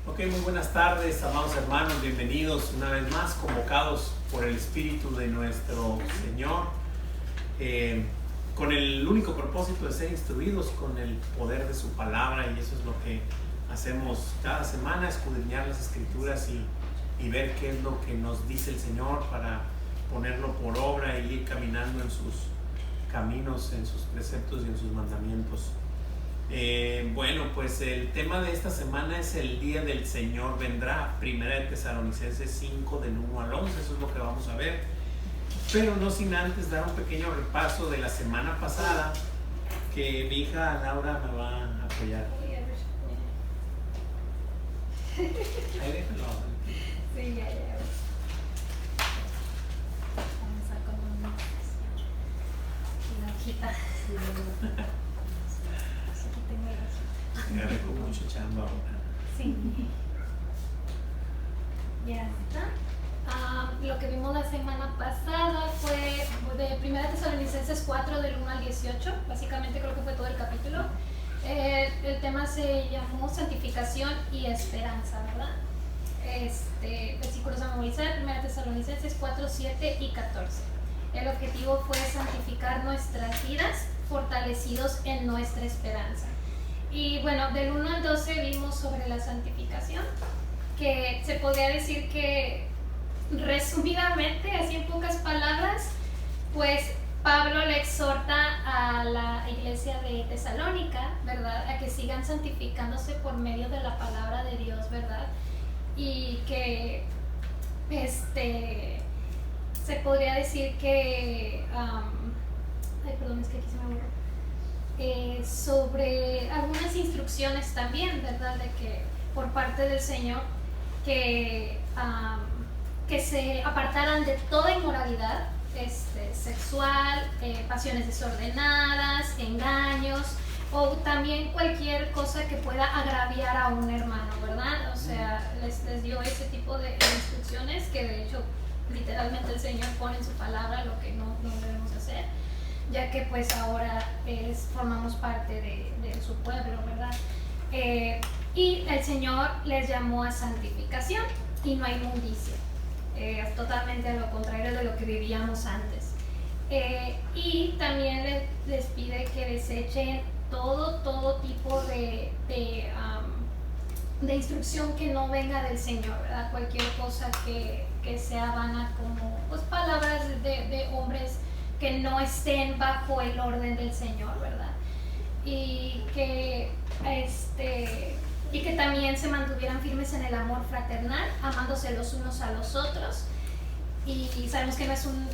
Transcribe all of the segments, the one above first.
Ok, muy buenas tardes, amados hermanos, bienvenidos una vez más, convocados por el Espíritu de nuestro Señor, con el único propósito de ser instruidos con el poder de su palabra, y eso es lo que hacemos cada semana, escudriñar las Escrituras y ver qué es lo que nos dice el Señor para ponerlo por obra y ir caminando en sus caminos, en sus preceptos y en sus mandamientos. Bueno, pues el tema de esta semana es el día del Señor vendrá, Primera de Tesalonicenses 5 del 1 al 11, eso es lo que vamos a ver, pero no sin antes dar un pequeño repaso de la semana pasada, que mi hija Laura me va a apoyar. Ahí déjalo. Sí, ya. Vamos a comer la hojita. Aquí tengo la hojita. Me agarré con mucho chamba ahora. Sí. Ya está. Lo que vimos la semana pasada fue de 1 Tesalonicenses 4 del 1 al 18. Básicamente creo que fue todo el capítulo. El tema se llamó santificación y esperanza, ¿verdad? Versículos a memorizar: 1 Tesalonicenses 4, 7 y 14. El objetivo fue santificar nuestras vidas, fortalecidos en nuestra esperanza. Y bueno, del 1 al 12 vimos sobre la santificación, que se podría decir que resumidamente, así en pocas palabras, pues Pablo le exhorta a la iglesia de Tesalónica, ¿verdad?, a que sigan santificándose por medio de la palabra de Dios, ¿verdad? Y que se podría decir que es que aquí se me borró. Sobre algunas instrucciones también, ¿verdad?, de que por parte del Señor que se apartaran de toda inmoralidad sexual, pasiones desordenadas, engaños, o también cualquier cosa que pueda agraviar a un hermano, ¿verdad? O sea, les dio ese tipo de instrucciones que de hecho literalmente el Señor pone en su palabra lo que no debemos hacer, ya que pues ahora formamos parte de su pueblo, ¿verdad? Y el Señor les llamó a santificación y no a inmundicia, totalmente a lo contrario de lo que vivíamos antes. Y también les pide que desechen todo tipo de instrucción que no venga del Señor, ¿verdad? Cualquier cosa que sea vana, como pues palabras de hombres que no estén bajo el orden del Señor, ¿verdad? Y que también se mantuvieran firmes en el amor fraternal, amándose los unos a los otros. Y sabemos que no es un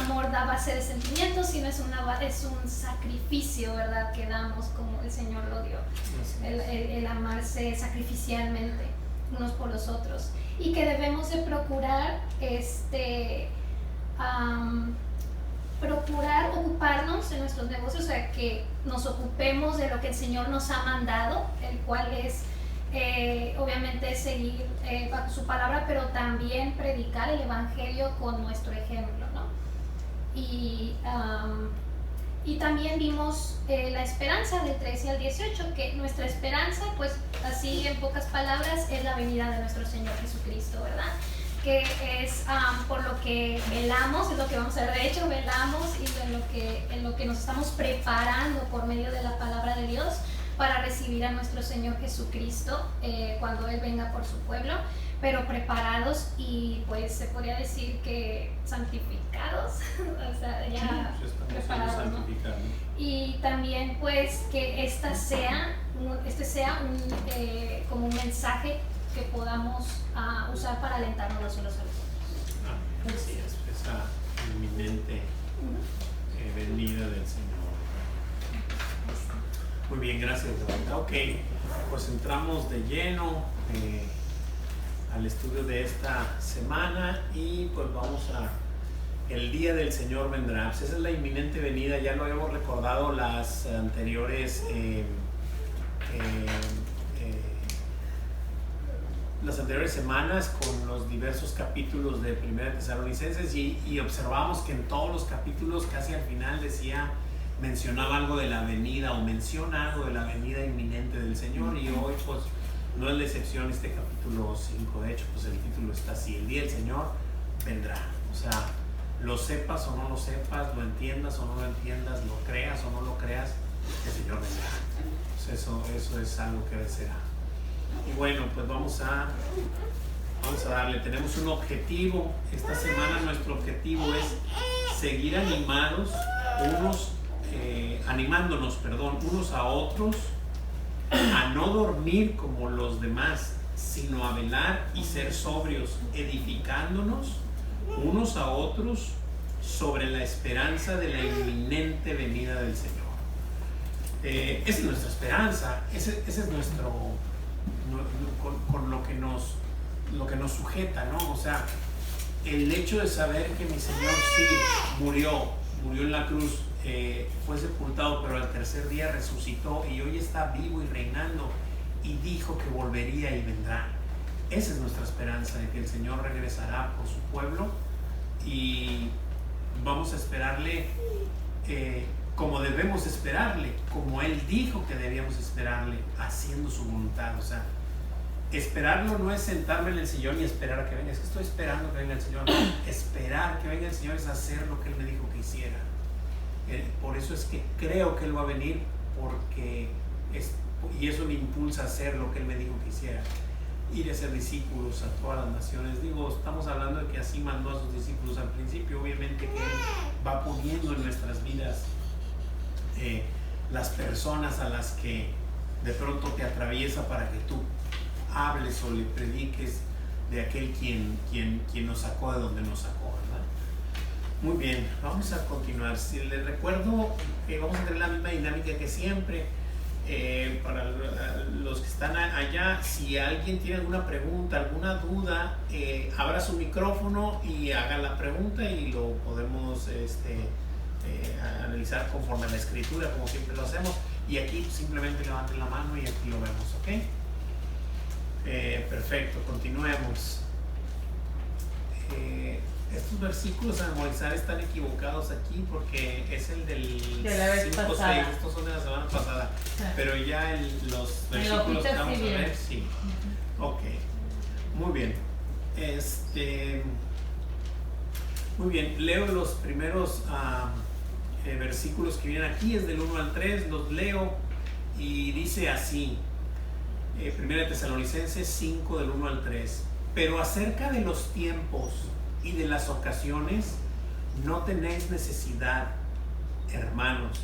amor a base de sentimientos, sino es un sacrificio, ¿verdad?, que damos como el Señor lo dio, el amarse sacrificialmente unos por los otros, y que debemos de procurar ocuparnos en nuestros negocios, o sea, que nos ocupemos de lo que el Señor nos ha mandado, el cual es obviamente seguir bajo su palabra, pero también predicar el evangelio con nuestro ejemplo, ¿no? Y también vimos la esperanza del 13 al 18, que nuestra esperanza, pues así en pocas palabras, es la venida de nuestro Señor Jesucristo, ¿verdad? Que es por lo que velamos, es lo que vamos a ver, de hecho velamos, y en lo que nos estamos preparando por medio de la palabra de Dios para recibir a nuestro Señor Jesucristo cuando Él venga por su pueblo, pero preparados y pues se podría decir que santificados, o sea, ya preparados, ¿no? Y también pues que este sea como un mensaje que podamos usar para alentarnos los unos a los otros. Así es, esa inminente venida del Señor. Muy bien, gracias, Laura. Ok, pues entramos de lleno al estudio de esta semana, y pues vamos el día del Señor vendrá. Pues esa es la inminente venida, ya lo habíamos recordado las anteriores semanas con los diversos capítulos de 1 Tesalonicenses, y observamos que en todos los capítulos casi al final mencionaba algo de la venida, o menciona algo de la venida inminente del Señor, y hoy pues no es la excepción este capítulo 5. De hecho, pues el título está así: el día del Señor vendrá. O sea, lo sepas o no lo sepas, lo entiendas o no lo entiendas, lo creas o no lo creas, el Señor vendrá. Pues eso es algo que será. Y bueno, pues vamos a darle. Tenemos un objetivo. Esta semana nuestro objetivo es seguir animándonos unos a otros, a no dormir como los demás, sino a velar y ser sobrios, edificándonos unos a otros sobre la esperanza de la inminente venida del Señor. Esa es nuestra esperanza, ese es nuestro, con lo que nos sujeta, ¿no? O sea, el hecho de saber que mi Señor sí murió en la cruz, fue sepultado, pero al tercer día resucitó y hoy está vivo y reinando, y dijo que volvería y vendrá. Esa es nuestra esperanza, de que el Señor regresará por su pueblo, y vamos a esperarle como debemos esperarle, como Él dijo que debíamos esperarle, haciendo su voluntad. O sea, esperarlo no es sentarme en el sillón y esperar a que venga. Es que estoy esperando que venga el Señor. No, esperar que venga el Señor es hacer lo que Él me dijo que hiciera. Por eso es que creo que Él va a venir, y eso me impulsa a hacer lo que Él me dijo que hiciera: ir a ser discípulos a todas las naciones. Estamos hablando de que así mandó a sus discípulos al principio. Obviamente que Él va poniendo en nuestras vidas las personas a las que de pronto te atraviesa para que tú hables o le prediques de aquel quien nos sacó de donde nos sacó, ¿verdad? Muy bien, vamos a continuar. Si les recuerdo que vamos a tener la misma dinámica que siempre. Para los que están allá, si alguien tiene alguna pregunta, alguna duda, abra su micrófono y haga la pregunta, y lo podemos analizar conforme a la escritura, como siempre lo hacemos. Y aquí simplemente levanten la mano y aquí lo vemos, ¿ok? Perfecto, continuemos. Estos versículos a memorizar están equivocados aquí, porque es el del 5-6, estos son de la semana pasada, sí. Pero ya los versículos que vamos a ver, sí. Ok, muy bien. Muy bien, leo los primeros versículos que vienen aquí, es del 1 al 3, los leo y dice así: 1 Tesalonicenses 5, del 1 al 3. Pero acerca de los tiempos y de las ocasiones, no tenéis necesidad, hermanos,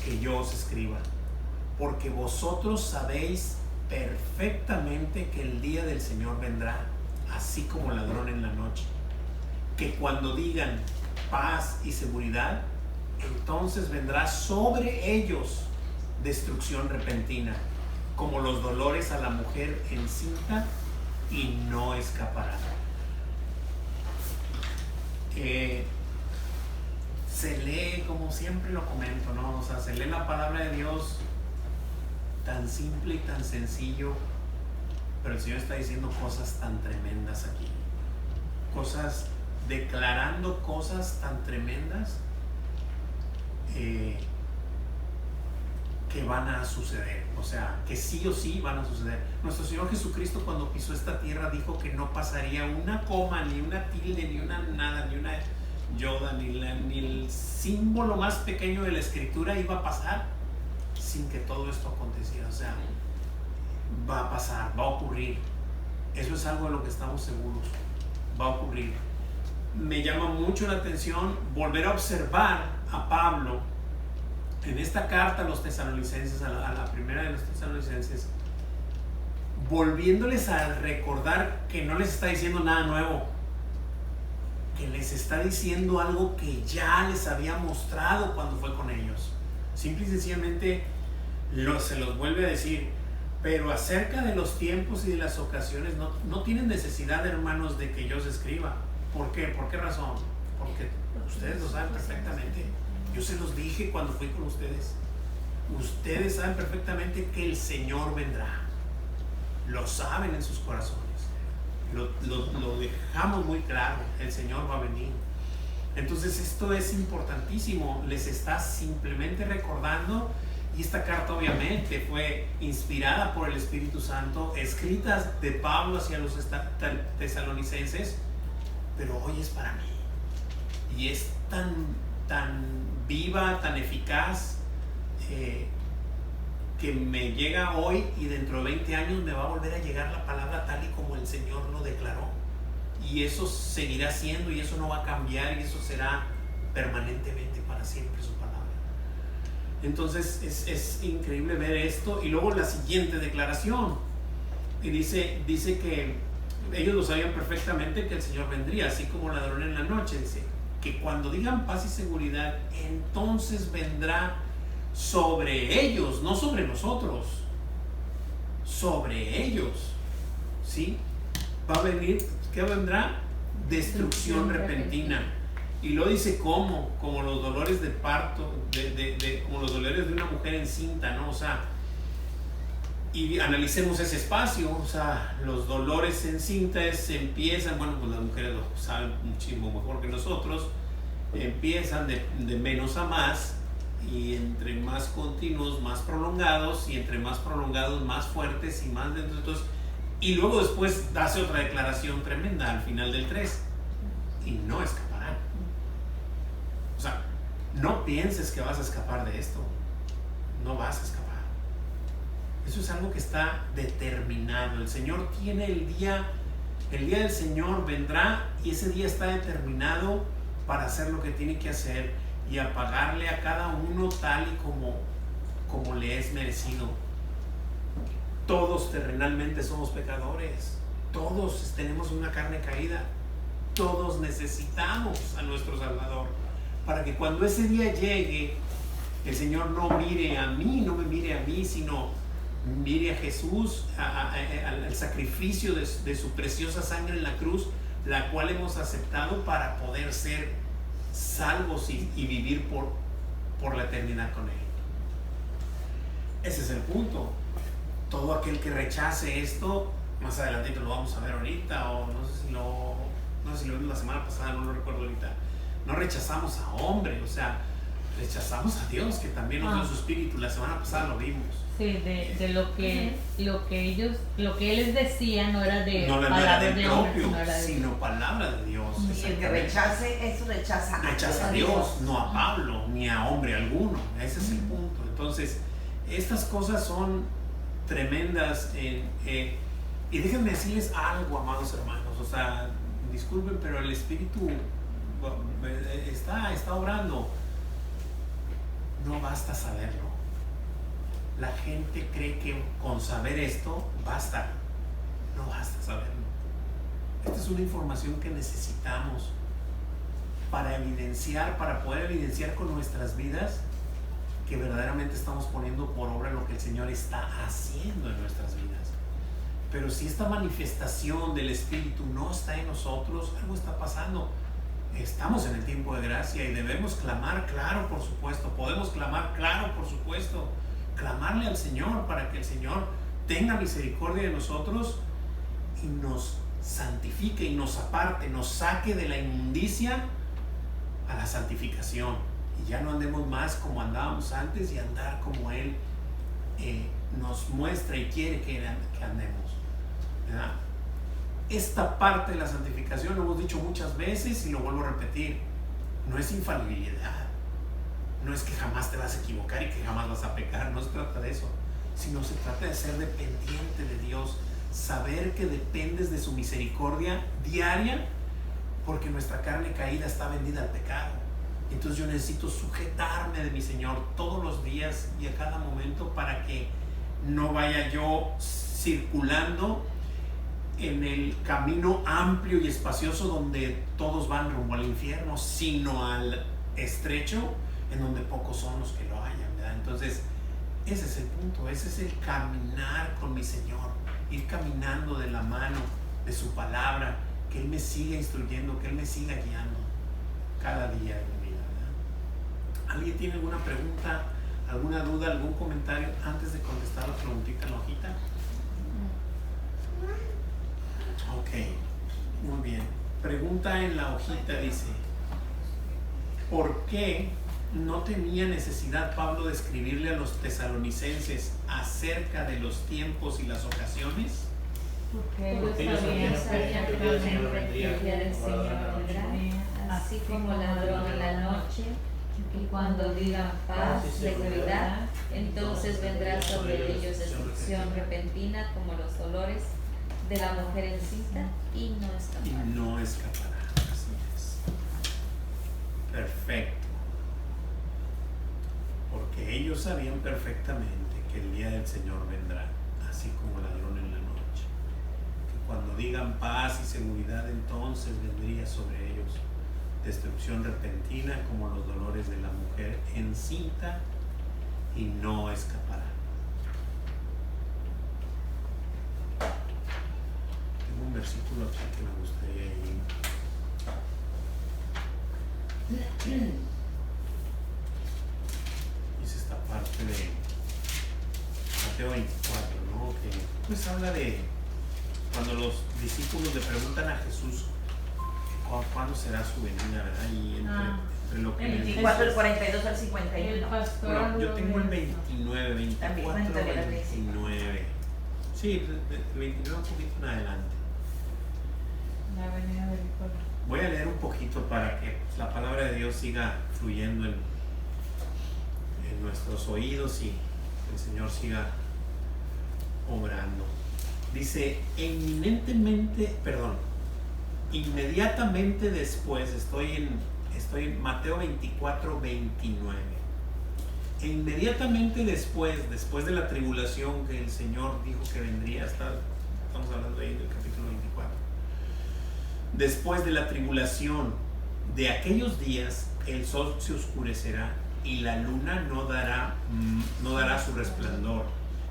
que yo os escriba, porque vosotros sabéis perfectamente que el día del Señor vendrá, así como ladrón en la noche, que cuando digan paz y seguridad, entonces vendrá sobre ellos destrucción repentina, como los dolores a la mujer encinta, y no escapará. Se lee, como siempre lo comento, ¿no? O sea, se lee la palabra de Dios tan simple y tan sencillo, pero el Señor está diciendo cosas tan tremendas aquí, declarando cosas tan tremendas que van a suceder, o sea, que sí o sí van a suceder. Nuestro Señor Jesucristo, cuando pisó esta tierra, dijo que no pasaría una coma, ni una tilde, ni una nada, ni una yoda, ni el símbolo más pequeño de la escritura iba a pasar sin que todo esto aconteciera. O sea, va a pasar, va a ocurrir. Eso es algo de lo que estamos seguros, va a ocurrir. Me llama mucho la atención volver a observar a Pablo en esta carta a los tesalonicenses, a la primera de los tesalonicenses, volviéndoles a recordar que no les está diciendo nada nuevo, que les está diciendo algo que ya les había mostrado cuando fue con ellos. Simple y sencillamente se los vuelve a decir: pero acerca de los tiempos y de las ocasiones no tienen necesidad, hermanos, de que yo os escriba. ¿Por qué? ¿Por qué razón? Porque ustedes lo saben perfectamente. Yo se los dije cuando fui con ustedes. Ustedes saben perfectamente que el Señor vendrá. Lo saben en sus corazones. Lo dejamos muy claro. El Señor va a venir. Entonces esto es importantísimo. Les está simplemente recordando Y esta carta obviamente fue inspirada por el Espíritu Santo, escrita de Pablo hacia los tesalonicenses, pero hoy es para mí. Y es tan viva, tan eficaz, que me llega hoy y dentro de 20 años me va a volver a llegar la palabra tal y como el Señor lo declaró. Y eso seguirá siendo, y eso no va a cambiar, y eso será permanentemente para siempre su palabra. Entonces es increíble ver esto. Y luego la siguiente declaración, y dice que ellos lo sabían perfectamente, que el Señor vendría así como ladrón en la noche. Dice que cuando digan paz y seguridad, entonces vendrá sobre ellos, no sobre nosotros, sobre ellos, ¿sí? Va a venir, ¿qué vendrá? Destrucción repentina. Y lo dice como los dolores de parto, como los dolores de una mujer encinta, ¿no? O sea, y analicemos ese espacio. O sea, los dolores encintas se empiezan, bueno, pues las mujeres lo saben muchísimo mejor que nosotros, empiezan de menos a más, y entre más continuos, más prolongados, y entre más prolongados, más fuertes y más dentro. Entonces, y luego después hace otra declaración tremenda al final del 3, y no escaparán. O sea, no pienses que vas a escapar de esto. No vas a escapar. Eso es algo que está determinado. El Señor tiene el día del Señor vendrá, y ese día está determinado para hacer lo que tiene que hacer y a pagarle a cada uno tal y como le es merecido. Todos terrenalmente somos pecadores. Todos tenemos una carne caída. Todos necesitamos a nuestro Salvador, para que cuando ese día llegue, el Señor no mire a mí, no me mire a mí, sino mire a Jesús, al sacrificio de su preciosa sangre en la cruz, la cual hemos aceptado para poder ser salvos y vivir por la eternidad con Él. Ese es el punto. Todo aquel que rechace esto, más adelantito lo vamos a ver ahorita, o no sé si lo vimos la semana pasada, no lo recuerdo ahorita. No rechazamos a hombre, o sea, rechazamos a Dios, que también nos dio su espíritu. La semana pasada lo vimos. Sí, de lo que él les decía no era de no palabra del de propio, hombre, sino palabra de Dios. Y el que rechace eso rechaza a Dios, no a Pablo, ni a hombre alguno. Ese es el punto. Entonces, estas cosas son tremendas. Y déjenme decirles algo, amados hermanos. O sea, disculpen, pero el Espíritu está obrando. No basta saberlo. La gente cree que con saber esto basta. No basta saberlo. Esta es una información que necesitamos para poder evidenciar con nuestras vidas que verdaderamente estamos poniendo por obra lo que el Señor está haciendo en nuestras vidas. Pero si esta manifestación del Espíritu no está en nosotros, algo está pasando. Estamos en el tiempo de gracia y debemos clamar, claro, por supuesto. Podemos clamar, claro, por supuesto. Clamarle al Señor para que el Señor tenga misericordia de nosotros y nos santifique y nos aparte, nos saque de la inmundicia a la santificación. Y ya no andemos más como andábamos antes, y andar como Él nos muestra y quiere que andemos, ¿verdad? Esta parte de la santificación lo hemos dicho muchas veces y lo vuelvo a repetir: no es infalibilidad, no es que jamás te vas a equivocar y que jamás vas a pecar, no se trata de eso, sino se trata de ser dependiente de Dios, saber que dependes de su misericordia diaria, porque nuestra carne caída está vendida al pecado. Entonces yo necesito sujetarme de mi Señor todos los días y a cada momento, para que no vaya yo circulando en el camino amplio y espacioso donde todos van rumbo al infierno, sino al estrecho en donde pocos son los que lo hallan, ¿verdad? Entonces ese es el punto, ese es el caminar con mi Señor, ir caminando de la mano de su palabra, que Él me siga instruyendo, que Él me siga guiando cada día de mi vida, ¿verdad? ¿Alguien tiene alguna pregunta, alguna duda, algún comentario antes de contestar la preguntita en la hojita? Ok, muy bien. Pregunta en la hojita dice: ¿por qué no tenía necesidad Pablo de escribirle a los tesalonicenses acerca de los tiempos y las ocasiones? Porque Porque ellos ellos sabían que el día del Señor vendría, el día del como ladrón Señor en la noche. vendrá, así como ladrón en la noche, y cuando digan paz, seguridad, entonces vendrá sobre ellos destrucción repentina como los dolores de la mujer encinta y no Y escapará. no escapará. Así es. Perfecto. Porque ellos sabían perfectamente que el día del Señor vendrá, así como ladrón en la noche. Que cuando digan paz y seguridad, entonces vendría sobre ellos destrucción repentina como los dolores de la mujer encinta y no escapará. Tengo un versículo aquí que me gustaría ir. Dice esta parte de Mateo 24, ¿no? Que pues habla de cuando los discípulos le preguntan a Jesús cuándo será su venida, ¿verdad? Y entre lo que el les dice- 24, el 42 al el 51. pastor. bueno, yo tengo el lo- 29, 24, También, cuéntale la 29. Sí, de 29 un poquito en adelante. La venida del Hijo. Voy a leer un poquito para que la palabra de Dios siga fluyendo en nuestros oídos y el Señor siga obrando. Dice, inmediatamente después, estoy en Mateo 24, 29. E inmediatamente después de la tribulación que el Señor dijo que vendría, estamos hablando ahí del capítulo 24. Después de la tribulación de aquellos días, el sol se oscurecerá y la luna no dará su resplandor,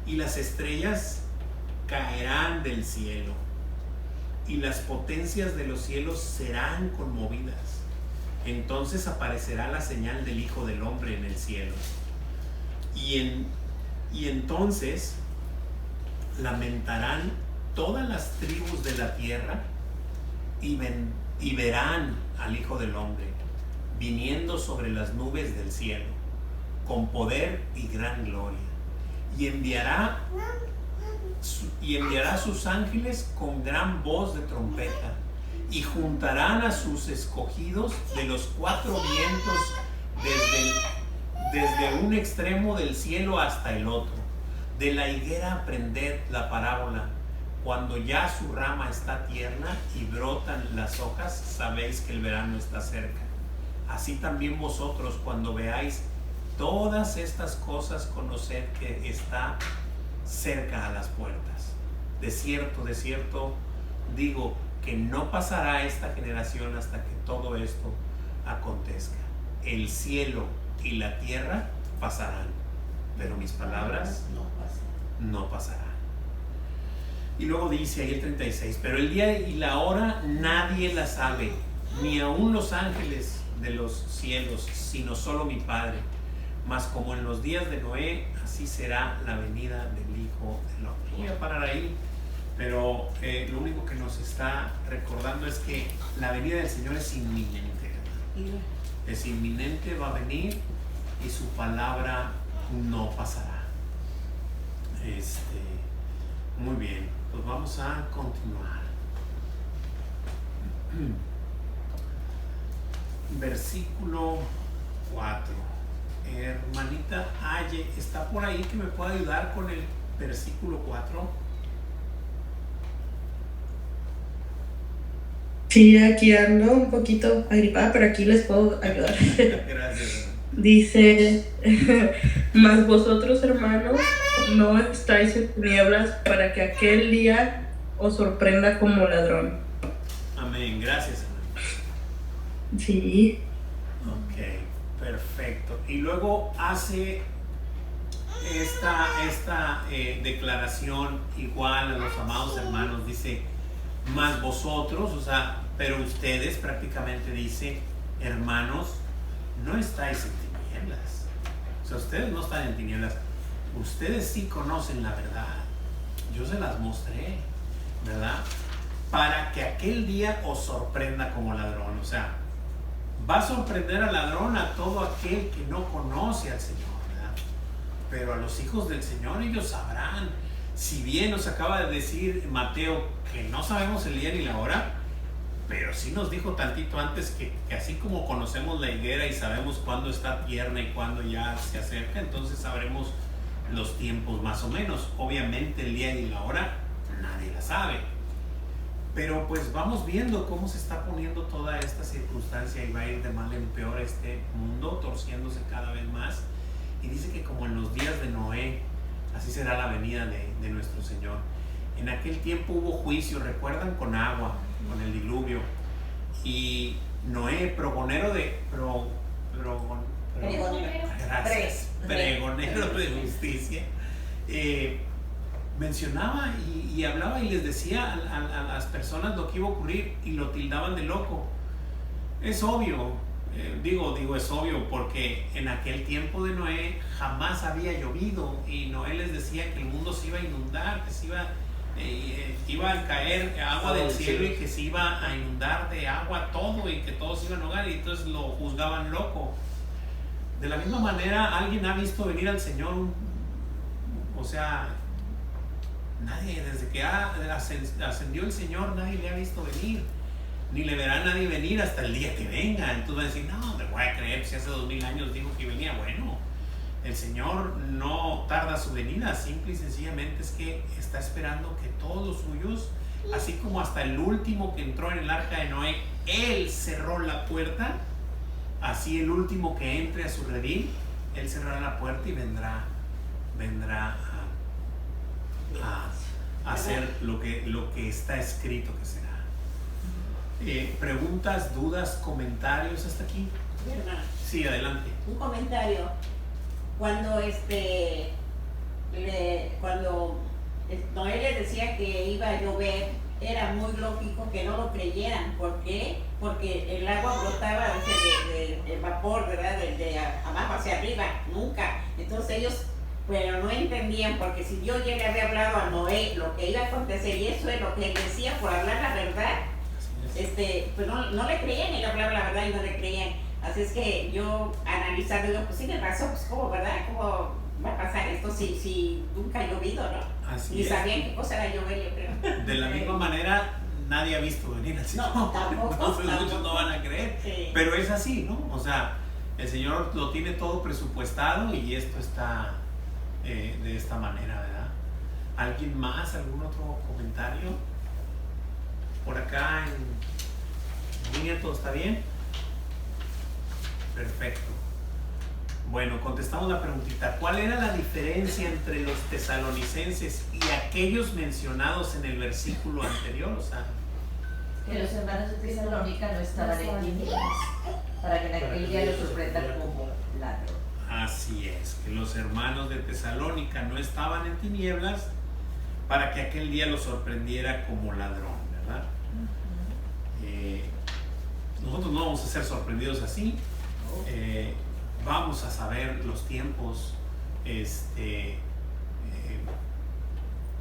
y las estrellas caerán del cielo, y las potencias de los cielos serán conmovidas. Entonces aparecerá la señal del Hijo del Hombre en el cielo. Y entonces lamentarán todas las tribus de la tierra y verán al Hijo del Hombre viniendo sobre las nubes del cielo con poder y gran gloria, y enviará sus ángeles con gran voz de trompeta, y juntarán a sus escogidos de los cuatro vientos desde un extremo del cielo hasta el otro. De la higuera aprended la parábola. Cuando ya su rama está tierna y brotan las hojas, sabéis que el verano está cerca. Así también vosotros, cuando veáis todas estas cosas, conoced que está cerca a las puertas. De cierto, digo que no pasará esta generación hasta que todo esto acontezca. El cielo y la tierra pasarán, pero mis palabras no pasarán. Y luego dice ahí el 36, pero el día y la hora nadie la sabe, ni aun los ángeles de los cielos, sino solo mi Padre. Mas como en los días de Noé, así será la venida del Hijo del Hombre. Voy a parar ahí, pero lo único que nos está recordando es que la venida del Señor es inminente, ¿verdad? Es inminente, va a venir y su palabra no pasará. Muy bien, pues vamos a continuar. Versículo 4. Hermanita Aye, ¿está por ahí que me pueda ayudar con el versículo 4? Sí, aquí ando un poquito agripada, pero aquí les puedo ayudar. Gracias. Dice, mas vosotros, hermanos, no estáis en tinieblas para que aquel día os sorprenda como ladrón. Amén, gracias, hermano. Sí. Ok, perfecto. Y luego hace esta declaración igual a los amados hermanos. Dice, mas vosotros, o sea, pero ustedes prácticamente dice, hermanos, no estáis en tinieblas. O sea, ustedes no están en tinieblas. Ustedes sí conocen la verdad. Yo se las mostré, ¿verdad? Para que aquel día os sorprenda como ladrón. O sea, va a sorprender al ladrón, a todo aquel que no conoce al Señor, ¿verdad? Pero a los hijos del Señor ellos sabrán. Si bien nos acaba de decir Mateo que no sabemos el día ni la hora, pero sí nos dijo tantito antes que así como conocemos la higuera y sabemos cuándo está tierna y cuándo ya se acerca, entonces sabremos los tiempos más o menos. Obviamente el día y la hora nadie la sabe, pero pues vamos viendo cómo se está poniendo toda esta circunstancia y va a ir de mal en peor este mundo, torciéndose cada vez más. Y dice que como en los días de Noé, así será la venida de nuestro Señor. En aquel tiempo hubo juicio, recuerdan, con agua, con el diluvio. Y Noé, pregonero de justicia, mencionaba y hablaba y les decía a las personas lo que iba a ocurrir y lo tildaban de loco. Es obvio, digo es obvio porque en aquel tiempo de Noé jamás había llovido y Noé les decía que el mundo se iba a inundar, que se iba a caer agua del cielo y que se iba a inundar de agua todo y que todos iban a ahogar, y entonces lo juzgaban loco. De la misma manera, ¿alguien ha visto venir al Señor? O sea, nadie, desde que ascendió el Señor, nadie le ha visto venir, ni le verá nadie venir hasta el día que venga. Entonces va a decir, no, me voy a creer, si hace 2000 años dijo que venía. Bueno, el Señor no tarda su venida, simple y sencillamente es que está esperando que todos los suyos, así como hasta el último que entró en el arca de Noé, Él cerró la puerta, así el último que entre a su redil, Él cerrará la puerta y vendrá a hacer lo que está escrito que será. ¿Preguntas, dudas, comentarios hasta aquí? ¿Verdad? Sí, adelante. Un comentario. Cuando Noé les decía que iba a llover, era muy lógico que no lo creyeran. ¿Por qué? Porque el agua brotaba de vapor, ¿verdad? De abajo hacia arriba, nunca. Entonces ellos, pero no entendían, porque si Dios ya le había hablado a Noé lo que iba a acontecer, y eso es lo que él decía por hablar la verdad, pues no le creían, él hablaba la verdad y no le creían. Así es que yo analizando, digo, pues tiene razón, pues cómo, ¿verdad? ¿Cómo va a pasar esto si nunca ha llovido, no? Así Ni es. sabían qué cosa era llover, yo creo. De la misma manera, nadie ha visto venir al Señor. No, tampoco. Entonces muchos no van a creer. Sí. Pero es así, ¿no? O sea, el Señor lo tiene todo presupuestado y esto está de esta manera, ¿verdad? ¿Alguien más? ¿Algún otro comentario? Por acá en línea, ¿todo está bien? Perfecto. Bueno, contestamos la preguntita. ¿Cuál era la diferencia entre los tesalonicenses y aquellos mencionados en el versículo anterior? O sea, Que los hermanos de Tesalónica no estaban en tinieblas, para que en aquel día los sorprenda como ladrón. así es, que los hermanos de Tesalónica no estaban en tinieblas para que aquel día los sorprendiera como ladrón, ¿verdad? Nosotros no vamos a ser sorprendidos así. Vamos a saber los tiempos,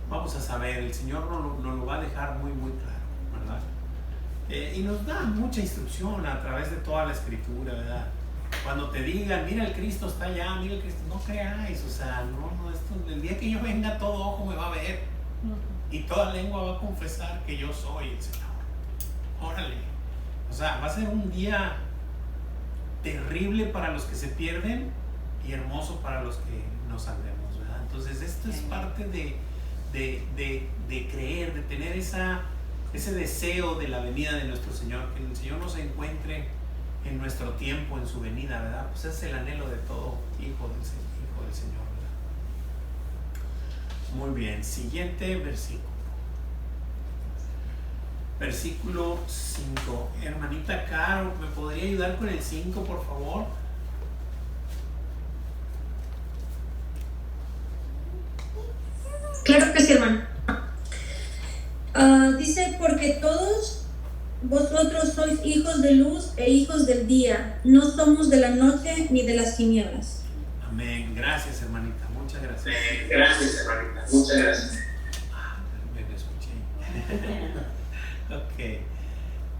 vamos a saber, el Señor nos lo va a dejar muy muy claro, ¿verdad? Y nos da mucha instrucción a través de toda la Escritura, ¿verdad? Cuando te digan, mira el Cristo está allá, mira el Cristo, no creáis, o sea, esto, el día que yo venga todo ojo me va a ver y toda lengua va a confesar que yo soy el Señor. Órale, o sea, va a ser un día terrible para los que se pierden y hermoso para los que nos salvemos, ¿verdad? Entonces esto es parte de creer, de tener ese deseo de la venida de nuestro Señor, que el Señor nos encuentre en nuestro tiempo, en su venida, ¿verdad? Pues es el anhelo de todo hijo del Señor, ¿verdad? Muy bien, siguiente versículo. Versículo 5. Hermanita Caro, ¿me podría ayudar con el 5, por favor? Claro que sí, hermano. Dice, porque todos vosotros sois hijos de luz e hijos del día, no somos de la noche ni de las tinieblas. Amén. Gracias, hermanita. Muchas gracias. Gracias, hermanita. Muchas gracias. Me escuché. Ok.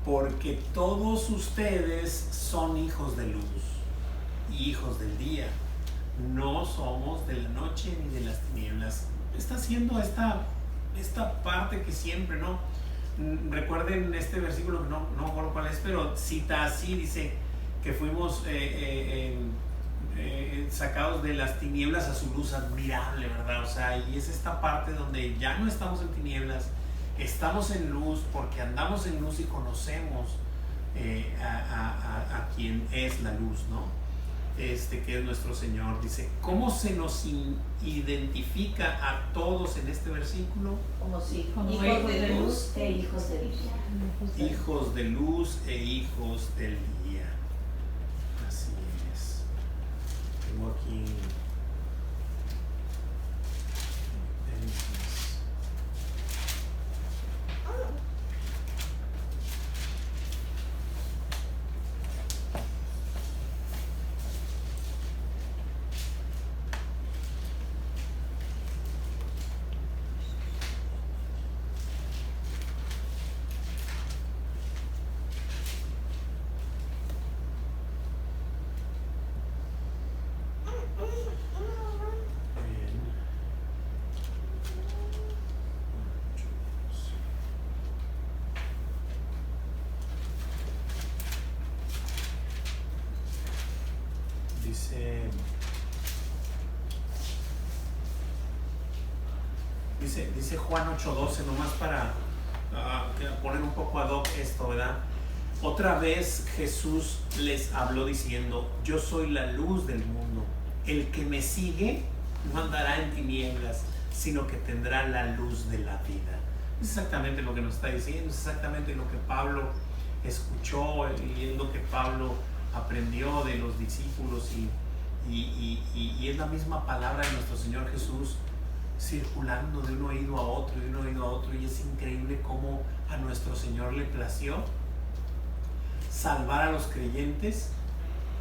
porque todos ustedes son hijos de luz y hijos del día. No somos de la noche ni de las tinieblas. Está haciendo esta parte que siempre, ¿no? Recuerden este versículo, que no me acuerdo cuál es, pero cita así, dice que fuimos sacados de las tinieblas a su luz admirable, ¿verdad? O sea, y es esta parte donde ya no estamos en tinieblas, estamos en luz porque andamos en luz y conocemos a quien es la luz, ¿no? Que es nuestro Señor. Dice, ¿cómo se nos identifica a todos en este versículo? Como si Como hijos de luz e hijos del día. Hijos de luz e hijos del día. Así es. Tengo aquí dice Juan 8:12, nomás para poner un poco ad hoc esto, ¿verdad? Otra vez Jesús les habló diciendo, yo soy la luz del mundo. El que me sigue no andará en tinieblas, sino que tendrá la luz de la vida. Es exactamente lo que nos está diciendo, es exactamente lo que Pablo escuchó y es lo que Pablo aprendió de los discípulos y es la misma palabra de nuestro Señor Jesús circulando de un oído a otro, de un oído a otro, y es increíble cómo a nuestro Señor le plació salvar a los creyentes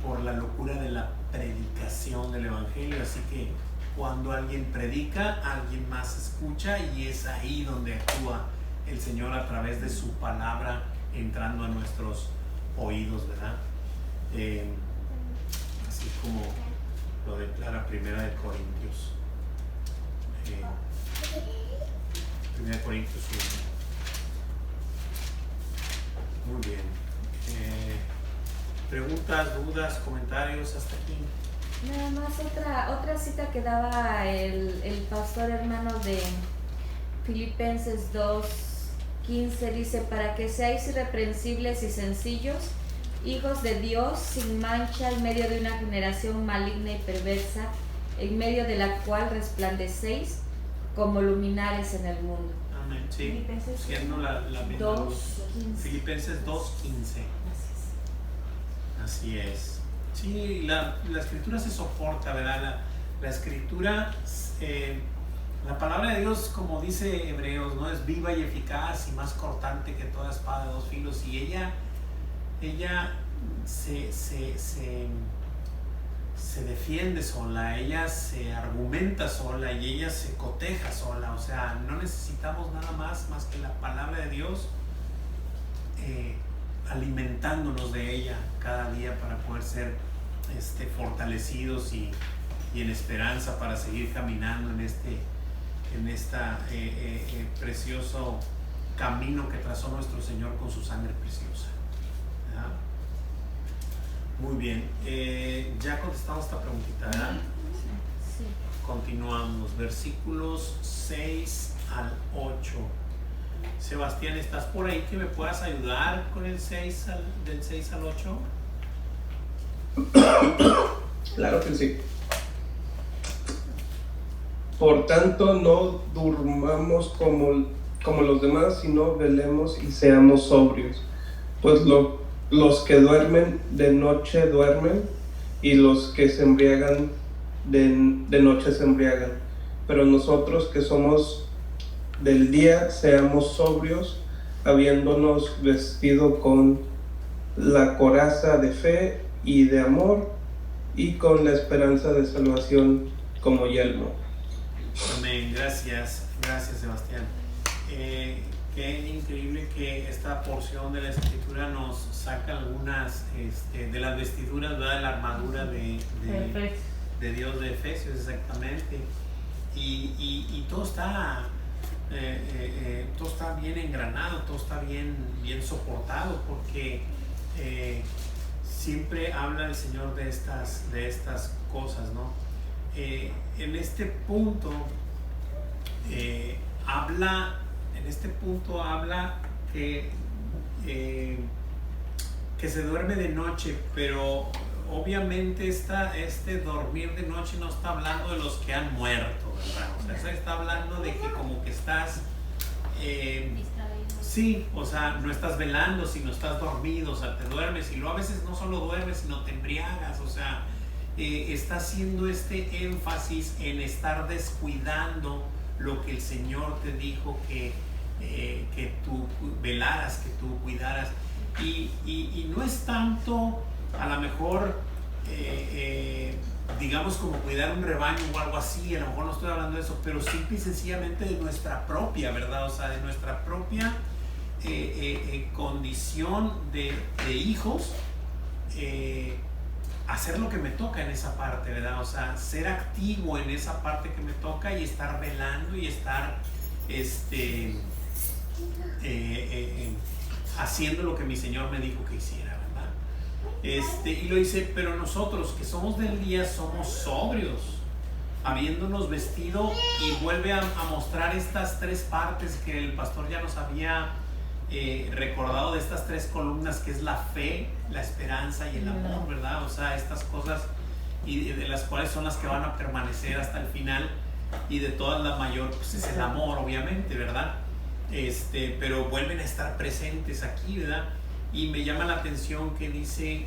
por la locura de la predicación del Evangelio. Así que cuando alguien predica, alguien más escucha, y es ahí donde actúa el Señor a través de su palabra entrando a nuestros oídos, ¿verdad? Así como lo declara Primera de Corintios. Primera de Corintios 1. Muy bien. Preguntas, dudas, comentarios hasta aquí. Nada más otra cita que daba el pastor hermano de Filipenses 2:15, dice, para que seáis irreprensibles y sencillos, hijos de Dios, sin mancha, en medio de una generación maligna y perversa, en medio de la cual resplandecéis como luminares en el mundo. Amén. Sí, Filipenses siendo la misma 2:15. luz. Filipenses 2:15. Así es. Sí, la escritura se soporta, ¿verdad? La escritura, la palabra de Dios, como dice Hebreos, ¿no? Es viva y eficaz y más cortante que toda espada de dos filos, y ella se defiende sola, ella se argumenta sola y ella se coteja sola. O sea, no necesitamos nada más que la palabra de Dios, alimentándonos de ella cada día para poder ser fortalecidos y en esperanza para seguir caminando en este precioso camino que trazó nuestro Señor con su sangre preciosa, ¿verdad? Muy bien, ya contestamos esta preguntita, ¿verdad? Sí. Continuamos, versículos 6 al 8. Sebastián, ¿estás por ahí que me puedas ayudar con el del 6 al 8? Claro que sí. Por tanto, no durmamos como los demás, sino velemos y seamos sobrios. Pues los que duermen de noche duermen, y los que se embriagan de noche se embriagan. Pero nosotros que somos del día, seamos sobrios, habiéndonos vestido con la coraza de fe y de amor, y con la esperanza de salvación como yelmo. Amén, gracias Sebastián. Qué increíble que esta porción de la escritura nos saca algunas de las vestiduras, ¿verdad? De la armadura de Dios, de Efesios, exactamente. Y todo está bien engranado, todo está bien soportado, porque siempre habla el Señor de estas cosas, ¿no? En este punto habla que se duerme de noche, pero obviamente este dormir de noche no está hablando de los que han muerto, ¿verdad? O sea, está hablando de que como que estás sí, o sea, no estás velando, sino estás dormido, o sea, te duermes, y luego a veces no solo duermes, sino te embriagas, o sea, está haciendo este énfasis en estar descuidando lo que el Señor te dijo que tú velaras, que tú cuidaras, y no es tanto a lo mejor digamos como cuidar un rebaño o algo así, a lo mejor no estoy hablando de eso, pero simple y sencillamente de nuestra propia, ¿verdad? O sea, de nuestra propia condición de hijos, hacer lo que me toca en esa parte, ¿verdad? O sea, ser activo en esa parte que me toca y estar velando y estar haciendo lo que mi Señor me dijo que hiciera, ¿verdad? Y lo dice, pero nosotros que somos del día somos sobrios, habiéndonos vestido, y vuelve a mostrar estas tres partes que el pastor ya nos había recordado, de estas tres columnas, que es la fe, la esperanza y el amor, ¿verdad? O sea, estas cosas, y de las cuales son las que van a permanecer hasta el final, y de todas la mayor pues es el amor, obviamente, ¿verdad? Pero vuelven a estar presentes aquí, ¿verdad? Y me llama la atención que dice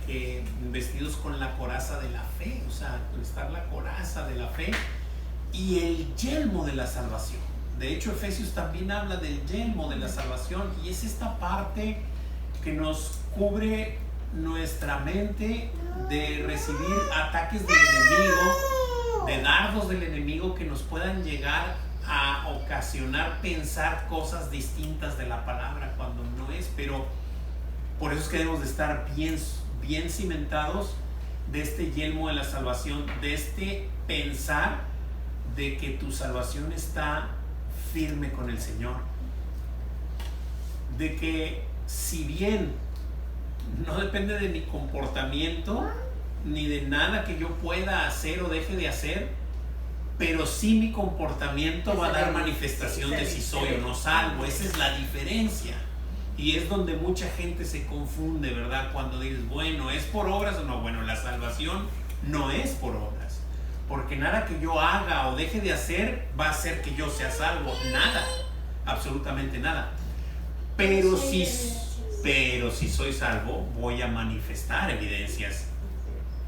que vestidos con la coraza de la fe, o sea, estar la coraza de la fe y el yelmo de la salvación. De hecho, Efesios también habla del yelmo de la salvación, y es esta parte que nos cubre nuestra mente de recibir ataques del enemigo, de dardos del enemigo que nos puedan llegar a ocasionar pensar cosas distintas de la palabra cuando no es. Pero por eso es que debemos de estar bien cimentados de este yelmo de la salvación, de este pensar de que tu salvación está firme con el Señor, de que si bien no depende de mi comportamiento ni de nada que yo pueda hacer o deje de hacer, pero sí mi comportamiento va a dar manifestación de si soy o no salvo. Esa es la diferencia, y es donde mucha gente se confunde, ¿verdad? Cuando dices, bueno, ¿es por obras o no? Bueno, la salvación no es por obras, porque nada que yo haga o deje de hacer va a hacer que yo sea salvo. Nada, absolutamente nada. Pero si soy salvo, voy a manifestar evidencias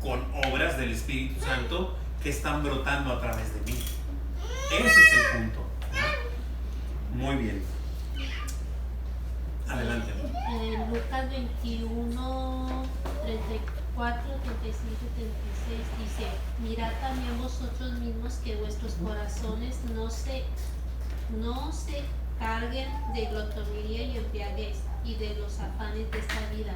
con obras del Espíritu Santo que están brotando a través de mí. Ese es el punto, ¿no? Muy bien. Adelante. Lucas 21, 34, 35 y 36 dice: mirad también vosotros mismos que vuestros corazones no se carguen de glotonería y embriaguez y de los afanes de esta vida,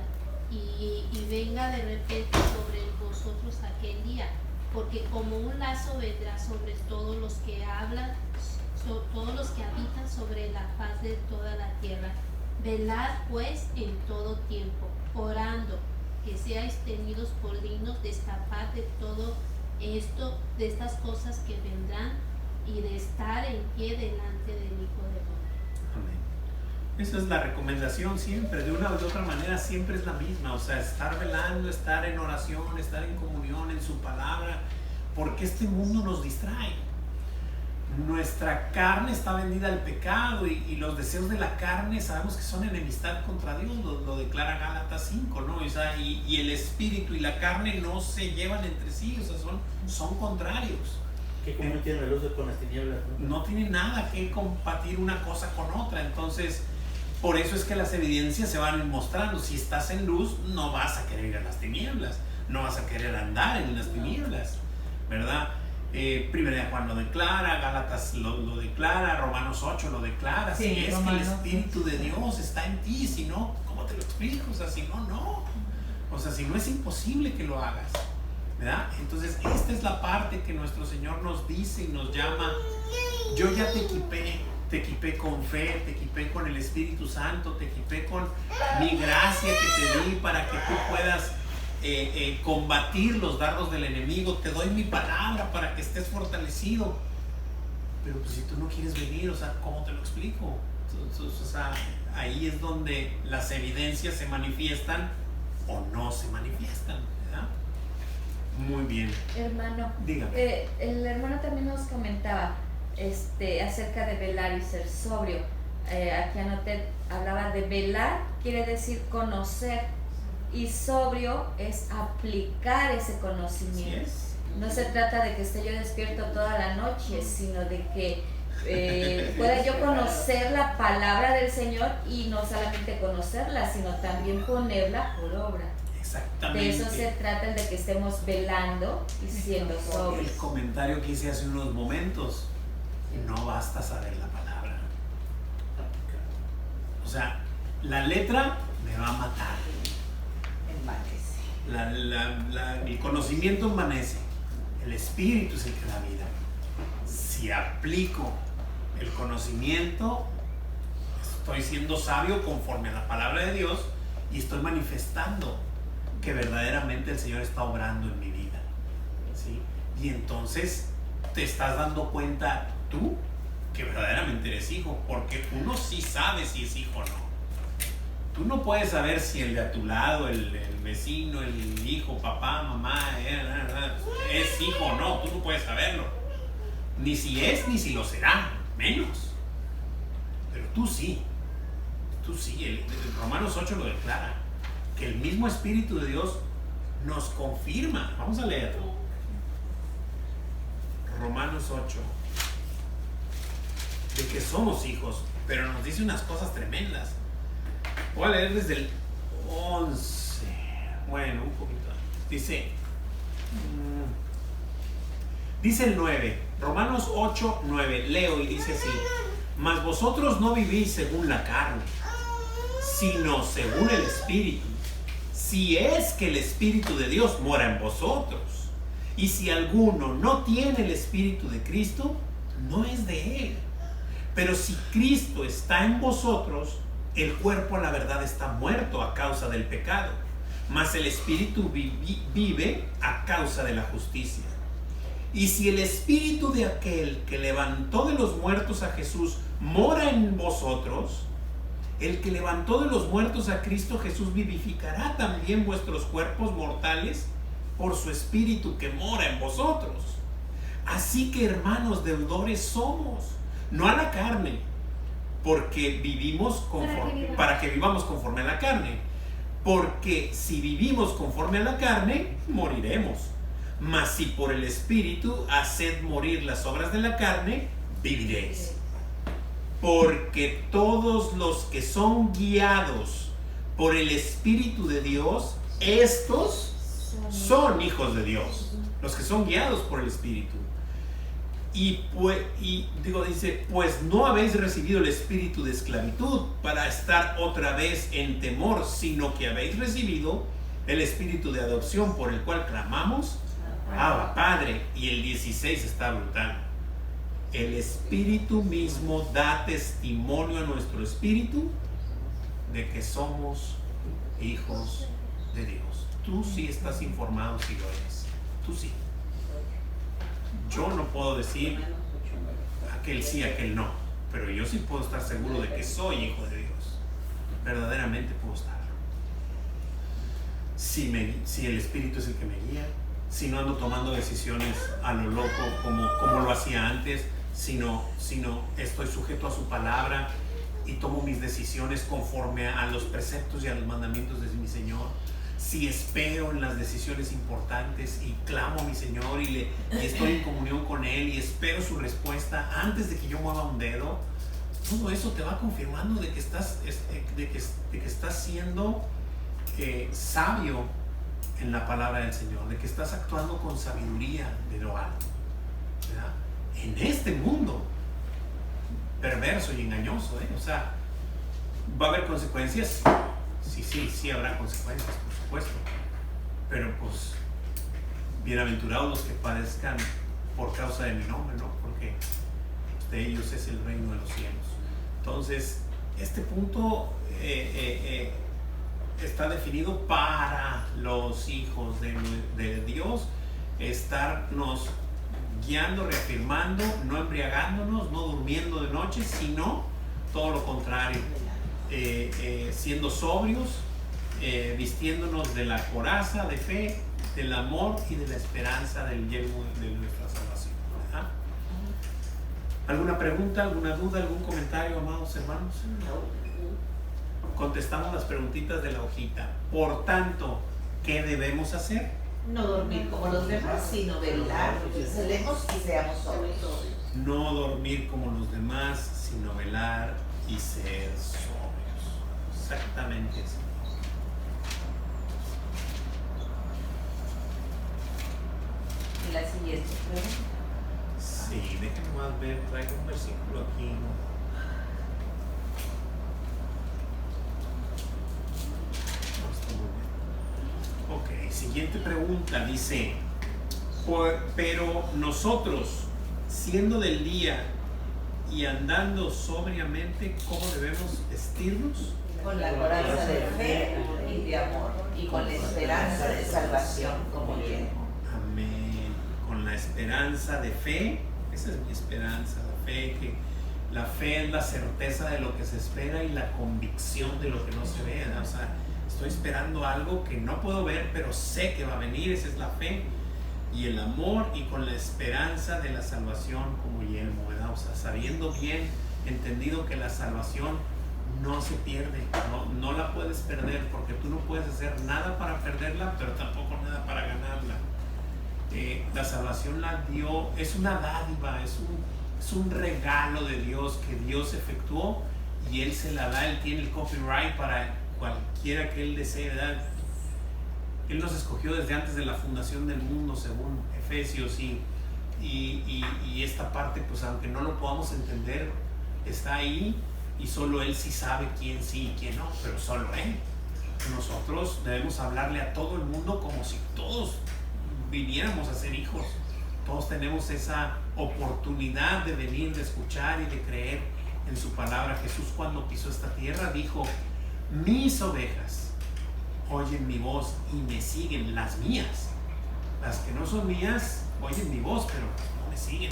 y venga de repente sobre vosotros aquel día, porque como un lazo vendrá sobre todos los que habitan sobre la faz de toda la tierra. Velad pues en todo tiempo, orando, que seáis tenidos por dignos de escapar de todo esto, de estas cosas que vendrán, y de estar en pie delante del Hijo del Hombre. Amén. Esa es la recomendación siempre, de una o de otra manera siempre es la misma, o sea, estar velando, estar en oración, estar en comunión, en su palabra, porque este mundo nos distrae. Nuestra carne está vendida al pecado, y los deseos de la carne sabemos que son enemistad contra Dios, lo declara Gálatas 5, ¿no? O sea, y el espíritu y la carne no se llevan entre sí, o sea, son contrarios. ¿Qué comunión tiene la luz con las tinieblas? No tiene nada que compartir una cosa con otra. Entonces, por eso es que las evidencias se van mostrando. Si estás en luz, no vas a querer ir a las tinieblas, no vas a querer andar en las tinieblas, ¿verdad? Primera de Juan lo declara, Gálatas lo declara, Romanos 8 lo declara. Sí, si es Romanos, que el Espíritu de Dios está en ti, si no, ¿cómo te lo explico? O sea, si no, no. O sea, si no, es imposible que lo hagas, ¿verdad? Entonces, esta es la parte que nuestro Señor nos dice y nos llama. Yo ya te equipé con fe, te equipé con el Espíritu Santo, te equipé con mi gracia que te di para que tú puedas combatir los dardos del enemigo. Te doy mi palabra para que estés fortalecido. Pero pues si tú no quieres venir, o sea, ¿cómo te lo explico? Entonces, o sea, ahí es donde las evidencias se manifiestan o no se manifiestan, ¿verdad? Muy bien. Hermano, dígame. El hermano también nos comentaba acerca de velar y ser sobrio. Aquí anoté, hablaba de velar, quiere decir conocer, y sobrio es aplicar ese conocimiento. No se trata de que esté yo despierto toda la noche, sino de que pueda yo conocer la palabra del Señor, y no solamente conocerla, sino también ponerla por obra. Exactamente. De eso se trata, el de que estemos velando y siendo sobrios. El comentario que hice hace unos momentos: no basta saber la palabra. O sea, la letra me va a matar. El conocimiento envanece. El Espíritu es el que da vida. Si aplico el conocimiento, estoy siendo sabio conforme a la palabra de Dios y estoy manifestando que verdaderamente el Señor está obrando en mi vida, ¿sí? Y entonces te estás dando cuenta tú que verdaderamente eres hijo, porque uno sí sabe si es hijo o no. Tú no puedes saber si el de a tu lado, el vecino, el hijo, papá, mamá, es hijo o no. Tú no puedes saberlo. Ni si es, ni si lo será, menos. Pero tú sí. Tú sí. El Romanos 8 lo declara. Que el mismo Espíritu de Dios nos confirma. Vamos a leerlo. Romanos 8. De que somos hijos, pero nos dice unas cosas tremendas. Voy a leer desde el 11. Bueno, un poquito. Dice el 9. Romanos 8, 9. Leo y dice así: mas vosotros no vivís según la carne, sino según el Espíritu. Si es que el Espíritu de Dios mora en vosotros. Y si alguno no tiene el Espíritu de Cristo, no es de él. Pero si Cristo está en vosotros, el cuerpo a la verdad está muerto a causa del pecado, mas el Espíritu vive a causa de la justicia. Y si el Espíritu de aquel que levantó de los muertos a Jesús mora en vosotros, el que levantó de los muertos a Cristo Jesús vivificará también vuestros cuerpos mortales por su Espíritu que mora en vosotros. Así que, hermanos, deudores somos, no a la carne, porque vivimos para que vivamos conforme a la carne. Porque si vivimos conforme a la carne, moriremos. Mas si por el Espíritu haced morir las obras de la carne, viviréis. Porque todos los que son guiados por el Espíritu de Dios, estos son hijos de Dios. Los que son guiados por el Espíritu. Dice, pues no habéis recibido el espíritu de esclavitud para estar otra vez en temor, sino que habéis recibido el espíritu de adopción, por el cual clamamos, Abba, Padre. Y el 16 está brutal. El Espíritu mismo da testimonio a nuestro espíritu de que somos hijos de Dios. Tú sí estás informado si lo eres. Tú sí. Yo no puedo decir aquel sí, aquel no, pero yo sí puedo estar seguro de que soy hijo de Dios. Verdaderamente puedo estarlo. Si el Espíritu es el que me guía, si no ando tomando decisiones a lo loco como lo hacía antes, sino estoy sujeto a su palabra y tomo mis decisiones conforme a los preceptos y a los mandamientos de mi Señor. Si espero en las decisiones importantes y clamo a mi Señor y estoy en comunión con Él y espero su respuesta antes de que yo mueva un dedo, todo eso te va confirmando de que estás siendo sabio en la palabra del Señor, de que estás actuando con sabiduría de lo alto. ¿verdad? En este mundo perverso y engañoso, o sea, ¿va a haber consecuencias? Sí habrá consecuencias, por supuesto, pero pues bienaventurados los que padezcan por causa de mi nombre, ¿no? Porque de ellos es el reino de los cielos. Entonces, este punto está definido para los hijos de Dios, estarnos guiando, reafirmando, no embriagándonos, no durmiendo de noche, sino todo lo contrario, siendo sobrios, vistiéndonos de la coraza de fe, del amor y de la esperanza del yelmo de nuestra salvación, ¿verdad? ¿Alguna pregunta, alguna duda, algún comentario, amados hermanos? Contestamos las preguntitas de la hojita. Por tanto, ¿qué debemos hacer? No dormir como los demás, sino velar, velemos y seamos sobrios. No dormir como los demás, sino velar y ser sobrios. Exactamente eso. Y la siguiente pregunta. Sí, déjenme más ver, traigo un versículo aquí, ¿no? Ok, siguiente pregunta, dice, pero nosotros, siendo del día y andando sobriamente, ¿cómo debemos vestirnos? Con la coraza de fe y de amor, y con la esperanza de salvación como yelmo. Amén. Con la esperanza de fe, esa es mi esperanza, la fe, que la fe es la certeza de lo que se espera y la convicción de lo que no se ve, ¿no? O sea, estoy esperando algo que no puedo ver, pero sé que va a venir, esa es la fe. Y el amor, y con la esperanza de la salvación como yelmo, ¿verdad? O sea, sabiendo bien, entendido que la salvación no se pierde, no la puedes perder, porque tú no puedes hacer nada para perderla, pero tampoco nada para ganarla. La salvación la dio, es una dádiva, es un regalo de Dios que Dios efectuó y Él se la da, Él tiene el copyright para cualquiera que Él desee, ¿verdad? Él nos escogió desde antes de la fundación del mundo, según Efesios, y esta parte, pues aunque no lo podamos entender, está ahí, y solo Él sí sabe quién sí y quién no, pero solo Él. Nosotros debemos hablarle a todo el mundo como si todos viniéramos a ser hijos. Todos tenemos esa oportunidad de venir, de escuchar y de creer en su palabra. Jesús, cuando pisó esta tierra, dijo: mis ovejas oyen mi voz y me siguen, las mías. Las que no son mías oyen mi voz, pero no me siguen.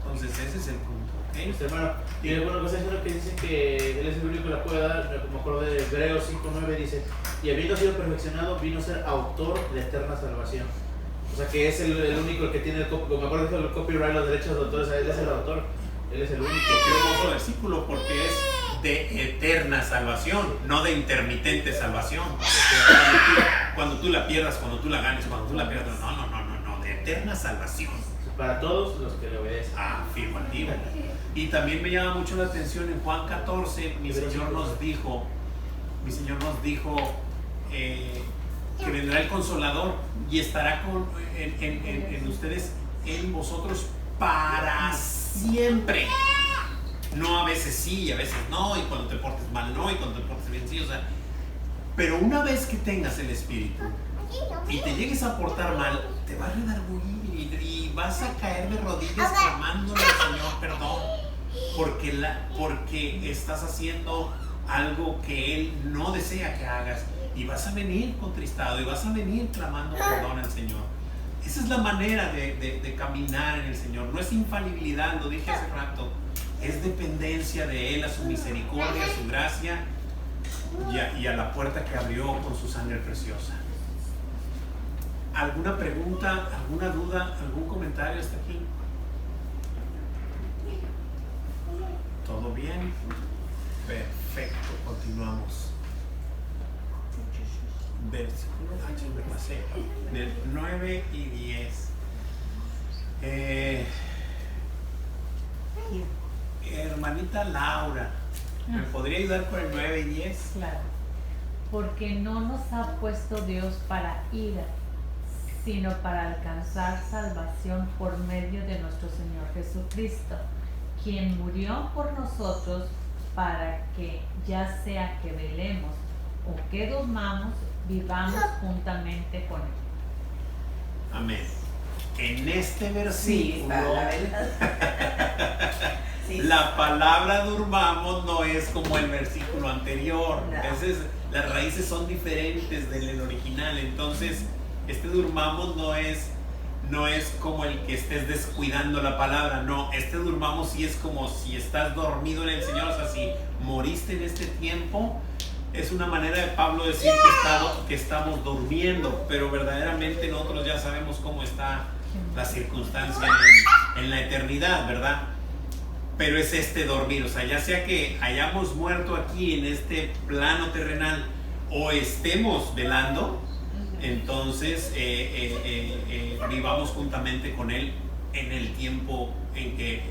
Entonces ese es el punto, ¿okay? Hermano, y alguna cosa es lo que dice que Él es el único que la puede dar. Me acuerdo de Hebreos 5:9, dice: y habiendo sido perfeccionado, vino a ser autor de eterna salvación. O sea que es el único que tiene me acuerdo que el copyright, los derechos de autores, Él es el autor, Él es el único. Qué hermoso versículo, porque es de eterna salvación, no de intermitente salvación. Cuando tú la pierdas, cuando tú la ganes, cuando tú la pierdas, no, de eterna salvación. Para todos los que le obedecen. Afirmativo. Y también me llama mucho la atención en Juan 14, mi Señor nos dijo que vendrá el Consolador y estará en ustedes, en vosotros para siempre. No a veces sí y a veces no, y cuando te portes mal no, y cuando te portes bien sí, o sea, pero una vez que tengas el Espíritu y te llegues a portar mal, te va a redarguir y vas a caer de rodillas clamándole al Señor perdón, porque estás haciendo algo que Él no desea que hagas, y vas a venir contristado y vas a venir clamando perdón al Señor. Esa es la manera de caminar en el Señor. No es infalibilidad, lo dije hace rato, es dependencia de Él, a su misericordia, a su gracia y a la puerta que abrió con su sangre preciosa. ¿Alguna pregunta, alguna duda, algún comentario hasta aquí? ¿Todo bien? Perfecto, continuamos. Versículo, me pasé, del 9 y 10. Hermanita Laura, ¿me podría ayudar con el 9 y 10? Claro, porque no nos ha puesto Dios para ira, sino para alcanzar salvación por medio de nuestro Señor Jesucristo, quien murió por nosotros para que, ya sea que velemos o que durmamos, vivamos juntamente con Él. Amén. En este versículo, la palabra durmamos no es como el versículo anterior. No. A veces las raíces son diferentes del original. Entonces, este durmamos no es como el que estés descuidando la palabra. No, este durmamos sí es como si estás dormido en el Señor. O sea, si moriste en este tiempo, es una manera de Pablo decir que estamos durmiendo, pero verdaderamente nosotros ya sabemos cómo está la circunstancia en la eternidad, ¿verdad? Pero es este dormir, o sea, ya sea que hayamos muerto aquí en este plano terrenal o estemos velando, entonces vivamos juntamente con Él en el tiempo en que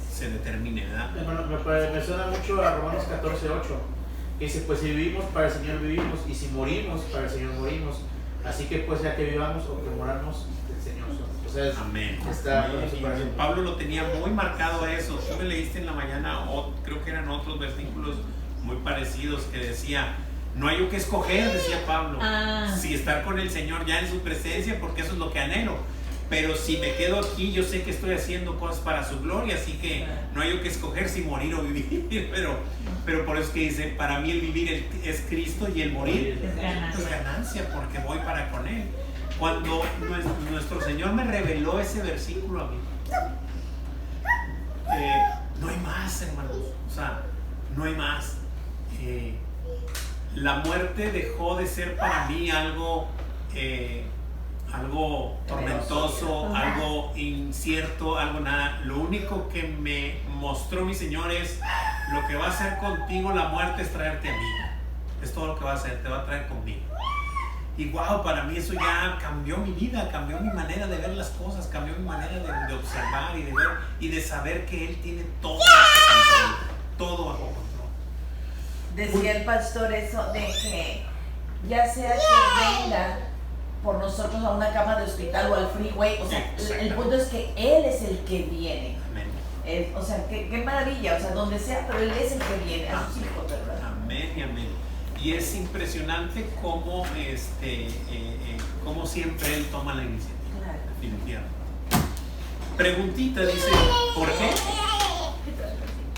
se determine, ¿verdad? Hermano, me suena mucho a Romanos 14:8, que dice, pues si vivimos, para el Señor vivimos, y si morimos, para el Señor morimos. Así que pues ya que vivamos o que moramos, el Señor somos. O sea, amén. Está, Amén. Y Pablo lo tenía muy marcado eso. Tú me leíste en la mañana, creo que eran otros versículos muy parecidos que decía, no hay yo que escoger, decía Pablo, si estar con el Señor ya en su presencia, porque eso es lo que anhelo. Pero si me quedo aquí, yo sé que estoy haciendo cosas para su gloria, así que no hay yo que escoger si morir o vivir. Pero por eso es que dice, para mí el vivir es Cristo y el morir es ganancia, porque voy para con Él. Cuando nuestro Señor me reveló ese versículo a mí, no hay más, hermanos. O sea, no hay más. La muerte dejó de ser para mí algo tormentoso, algo incierto, algo nada. Lo único que me mostró mi Señor es lo que va a hacer contigo la muerte es traerte a mí. Es todo lo que va a hacer, te va a traer conmigo. Y wow, para mí eso ya cambió mi vida, cambió mi manera de ver las cosas, cambió mi manera de observar y de ver y de saber que Él tiene todo bajo control, todo bajo control. Decía el pastor eso de que ya sea que venga por nosotros a una cama de hospital o al freeway, o sea, el punto es que Él es el que viene. Amén. O sea, qué maravilla, o sea, donde sea, pero Él es el que viene a sus hijos, ¿verdad? Amén y amén. Y es impresionante cómo, cómo siempre Él toma la iniciativa. Claro. Definitivamente. Preguntita dice, ¿por qué?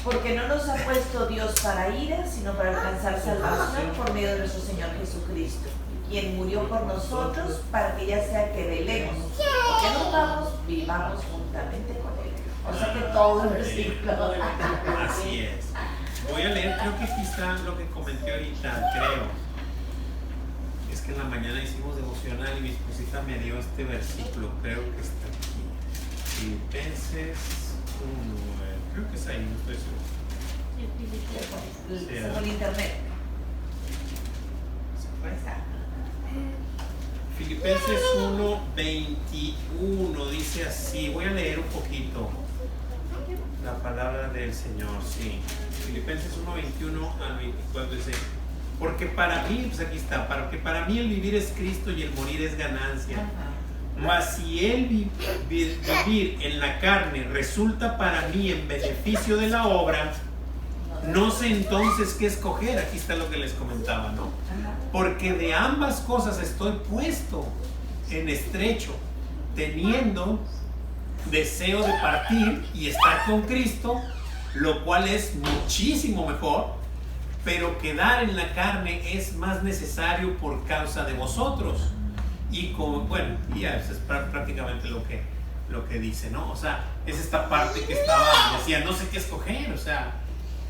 Porque no nos ha puesto Dios para ira, sino para alcanzar salvación por medio de nuestro Señor Jesucristo, quien murió por nosotros para que ya sea que velemos o que durmamos, vivamos juntamente con Él. O sea que todo el versículo. Así es. Voy a leer, creo que aquí está lo que comenté ahorita, creo. Es que en la mañana hicimos devocional y mi esposita me dio este versículo, creo que está aquí. Filipenses 1, creo que es ahí, no estoy seguro. Según internet. Filipenses 1:21 dice así, voy a leer un poquito la palabra del Señor, sí. Filipenses 1:21 al 24 dice, porque para mí, pues aquí está, porque para mí el vivir es Cristo y el morir es ganancia. Mas si el vivir en la carne resulta para mí en beneficio de la obra, no sé entonces qué escoger. Aquí está lo que les comentaba, ¿no? Porque de ambas cosas estoy puesto en estrecho, teniendo deseo de partir y estar con Cristo, lo cual es muchísimo mejor, pero quedar en la carne es más necesario por causa de vosotros. Y como, bueno, y eso es prácticamente lo que dice, ¿no? O sea, es esta parte que decía, no sé qué escoger, o sea,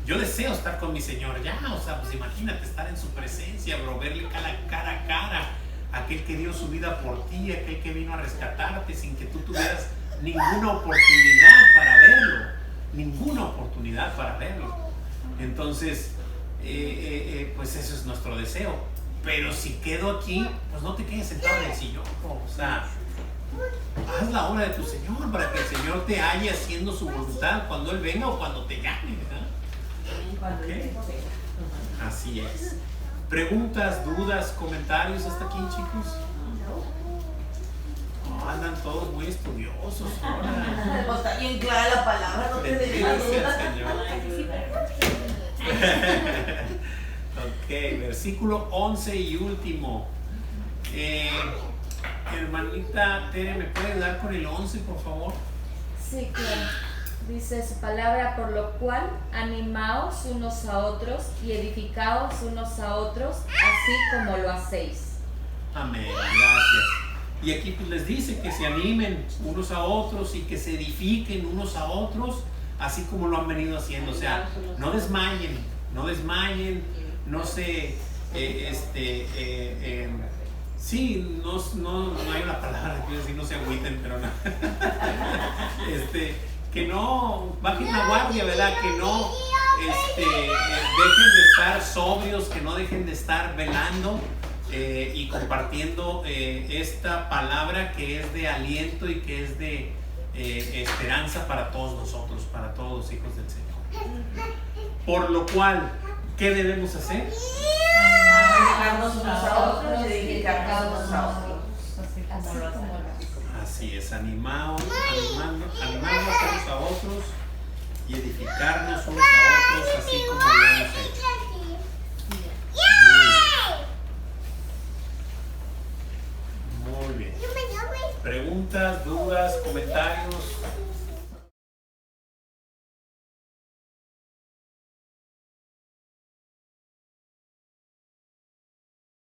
yo deseo estar con mi Señor ya, o sea, pues imagínate estar en su presencia, bro, verle cara a cara, aquel que dio su vida por ti, aquel que vino a rescatarte sin que tú tuvieras ninguna oportunidad para verlo, Entonces, pues eso es nuestro deseo. Pero si quedo aquí, pues no te quedes sentado en el sillón, o sea, haz la obra de tu Señor para que el Señor te halle haciendo su voluntad cuando Él venga o cuando te llame, ¿verdad? ¿Okay? Así es. ¿Preguntas, dudas, comentarios hasta aquí, chicos? No, andan todos muy estudiosos ahora. Pues está bien clara la palabra, no te Bendito dejes sea el duda. Señor. Ok, versículo 11 y último. Hermanita Tere, ¿me puede ayudar con el 11, por favor? Sí, claro. Dice su palabra, por lo cual animaos unos a otros y edificaos unos a otros, así como lo hacéis. Amén, gracias. Y aquí pues les dice que se animen unos a otros y que se edifiquen unos a otros, así como lo han venido haciendo. O sea, no desmayen, no se, sí, no hay una palabra, quiero decir, no se agüiten, pero no. Que no bajen la guardia, ¿verdad? Que no dejen de estar sobrios, que no dejen de estar velando y compartiendo esta palabra que es de aliento y que es de esperanza para todos nosotros, para todos los hijos del Señor. Por lo cual, ¿qué debemos hacer? Animarnos unos a otros y edificarnos unos a otros. Así como lo hacemos. Así es, animarnos unos a otros y edificarnos unos a otros, así como lo hemos hecho. Muy bien. ¿Preguntas, dudas, comentarios?